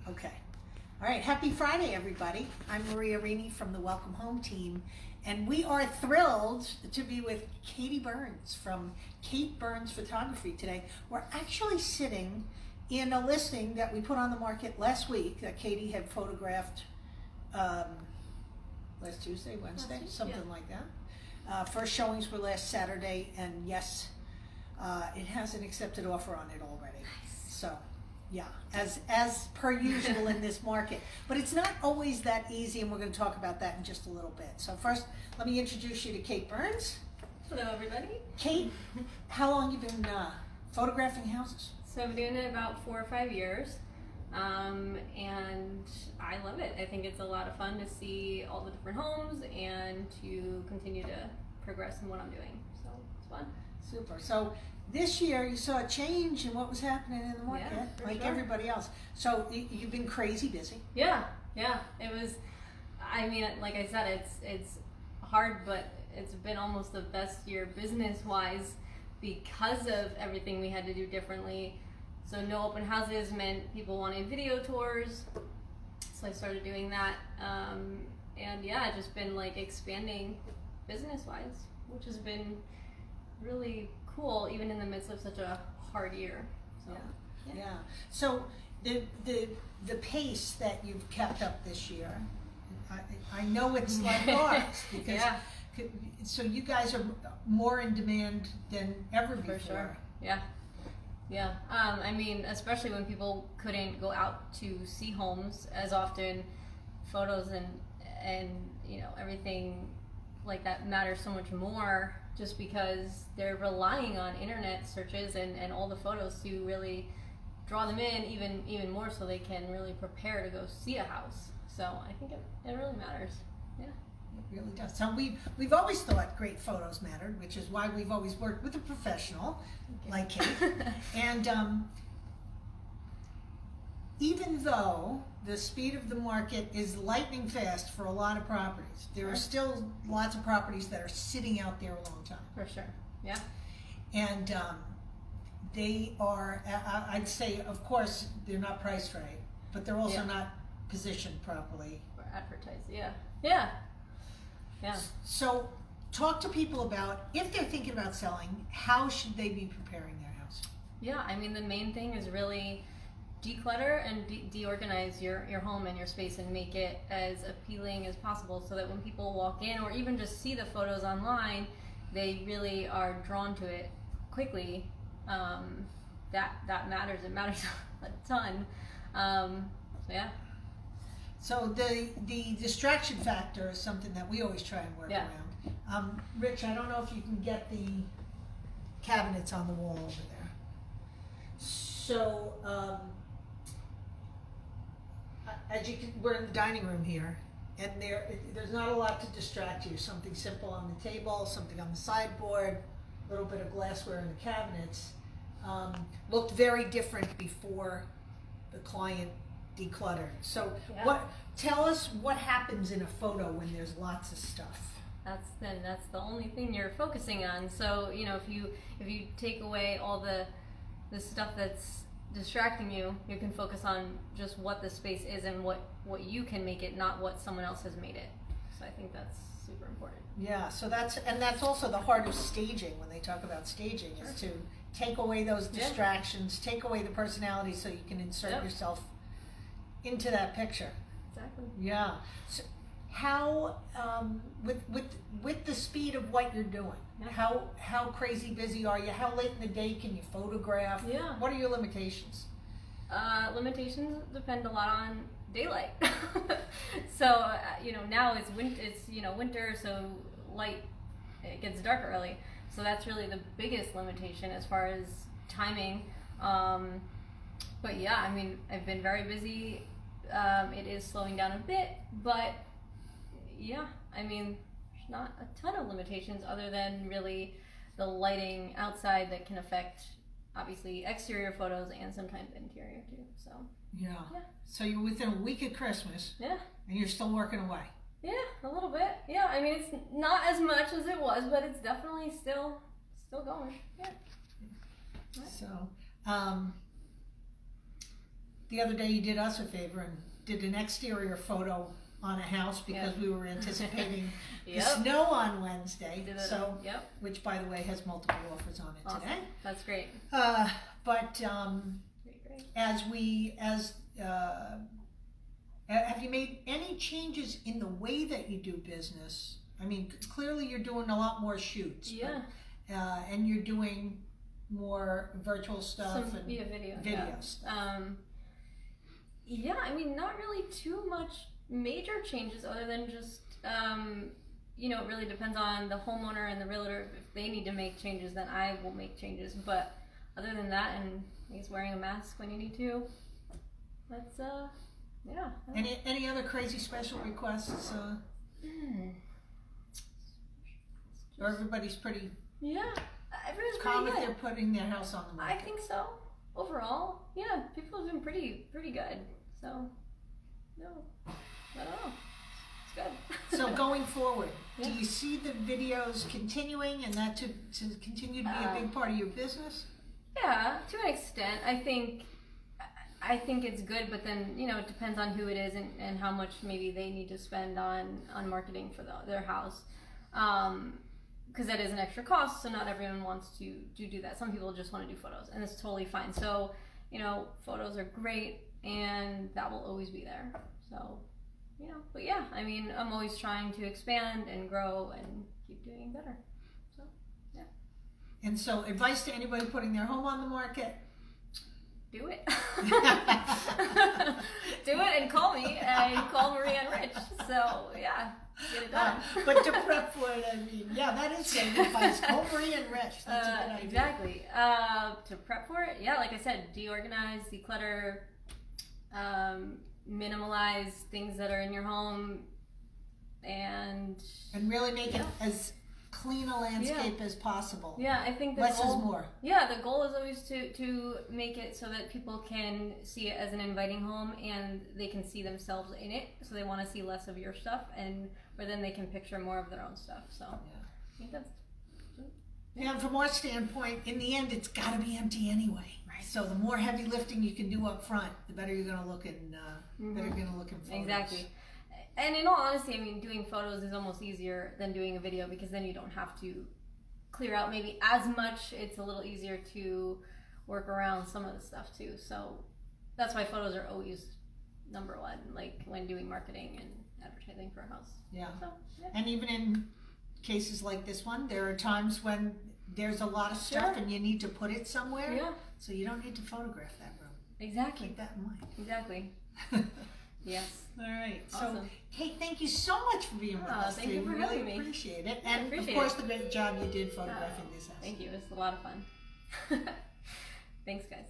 Okay. All right. Happy Friday, everybody. I'm Maria Rini from the Welcome Home team, and we are thrilled to be with Katie Burns from Kate Burns Photography today. We're actually sitting in a listing that we put on the market last week that Katie had photographed last Tuesday, Wednesday, something like that. First showings were last Saturday, and yes, it has an accepted offer on it already. Nice. So, yeah, as per usual in this market. But it's not always that easy, and we're going to talk about that in just a little bit. So first, let me introduce you to Kate Burns. Hello, everybody. Kate, how long you been photographing houses? So I've been doing it about 4 or 5 years, and I love it. I think it's a lot of fun to see all the different homes and to continue to progress in what I'm doing. So it's fun. Super. So this year you saw a change in what was happening in the market, Yeah, like sure. everybody else. So you've been crazy busy. Yeah. It was. I mean, like I said, it's hard, but it's been almost the best year business-wise because of everything we had to do differently. So no open houses meant people wanted video tours, so I started doing that. And yeah, just been like expanding business-wise, which has been really cool, even in the midst of such a hard year. So Yeah. So the pace that you've kept up this year, I know it's like ours because. Yeah. So you guys are more in demand than ever before. For sure. Yeah. I mean, especially when people couldn't go out to see homes as often, photos and you know, everything like that matters so much more, just because they're relying on internet searches and all the photos to really draw them in even more, so they can really prepare to go see a house. So I think it really matters. Yeah. It really does. So we've always thought great photos mattered, which is why we've always worked with a professional like Kate. And even though the speed of the market is lightning fast for a lot of properties, there are still lots of properties that are sitting out there a long time. For sure. Yeah. And they are, I'd say, of course, they're not priced right, but they're also not positioned properly. Or advertised. Yeah. So talk to people about, if they're thinking about selling, how should they be preparing their house? Yeah, I mean, the main thing is really declutter and deorganize your home and your space, and make it as appealing as possible, so that when people walk in or even just see the photos online, they really are drawn to it quickly. That matters. It matters a ton. So yeah. So the distraction factor is something that we always try and work around. Rich, I don't know if you can get the cabinets on the wall over there. So as you can, we're in the dining room here, and there's not a lot to distract you. Something simple on the table, something on the sideboard, a little bit of glassware in the cabinets. Looked very different before the client decluttered. So tell us what happens in a photo when there's lots of stuff. That's the only thing you're focusing on. So, you know, if you take away all the stuff that's distracting you, you can focus on just what the space is and what you can make it, not what someone else has made it. So I think that's super important. Yeah, so that's also the heart of staging. When they talk about staging, is to take away those distractions, take away the personality, so you can insert yourself into that picture. Exactly. Yeah. So how with the speed of what you're doing, how crazy busy are you? How late in the day can you photograph? Yeah. What are your limitations? Limitations depend a lot on daylight. So you know, now it's winter, so light, it gets dark early. So that's really the biggest limitation as far as timing. But yeah, I mean, I've been very busy. It is slowing down a bit, but yeah, I mean, there's not a ton of limitations other than really the lighting outside that can affect, obviously, exterior photos and sometimes interior too. So yeah. So you're within a week of Christmas. Yeah. And you're still working away. Yeah, a little bit. Yeah, I mean, it's not as much as it was, but it's definitely still going. Yeah. So, the other day you did us a favor and did an exterior photo on a house because Yep. we were anticipating Yep. the snow on Wednesday. Did it. So, Yep. which by the way has multiple offers on it Awesome. today. That's great. But Great. have you made any changes in the way that you do business? I mean, clearly you're doing a lot more shoots. Yeah. But, and you're doing more virtual stuff and video. video stuff. Yeah, I mean, not really too much major changes other than just, it really depends on the homeowner and the realtor. If they need to make changes, then I will make changes. But other than that, and I guess wearing a mask when you need to, that's, yeah. Any other crazy special requests? Or everybody's pretty Yeah, everyone's calm pretty if good. they're putting their house on the I market. think so. Overall, yeah, people have been pretty good. So, no, I don't know. It's good. So going forward, Yeah. do you see the videos continuing and that to continue to be a big part of your business? Yeah, to an extent. I think it's good, but then it depends on who it is and how much maybe they need to spend on marketing for their house, because that is an extra cost. So not everyone wants to do that. Some people just want to do photos, and it's totally fine. So photos are great, and that will always be there. So but yeah, I mean, I'm always trying to expand and grow and keep doing better. So yeah, And so advice to anybody putting their home on the market? do it. Do it and call me and call Marie and Rich. So yeah, get it done. But to prep for it, I mean, yeah, that is great advice. Call Marie and Rich. That's a good idea. Exactly. To prep for it, yeah, like I said, deorganize, declutter, minimalize things that are in your home, and really make it as clean a landscape as possible. yeah, I think the Less goal, is more. Yeah, the goal is always to make it so that people can see it as an inviting home and they can see themselves in it. So they want to see less of your stuff, and or then they can picture more of their own stuff. So I think that's And from our standpoint, in the end, it's got to be empty anyway. Right. So the more heavy lifting you can do up front, the better you're going to look in. Better you're going to look in photos. exactly. And in all honesty, I mean, doing photos is almost easier than doing a video because then you don't have to clear out maybe as much. It's a little easier to work around some of the stuff too. So that's why photos are always number one, like when doing marketing and advertising for a house. Yeah. So, yeah. And even in cases like this one, there are times when there's a lot of stuff Sure. and you need to put it somewhere. Yeah, So you don't need to photograph that room. exactly. Keep that in mind. Exactly. Yes. All right. So, Awesome. hey, thank you so much for being with us. Thank you for really having me. appreciate it. I And appreciate of course, it. the great job you did photographing this house. Thank you. It was a lot of fun. Thanks, guys.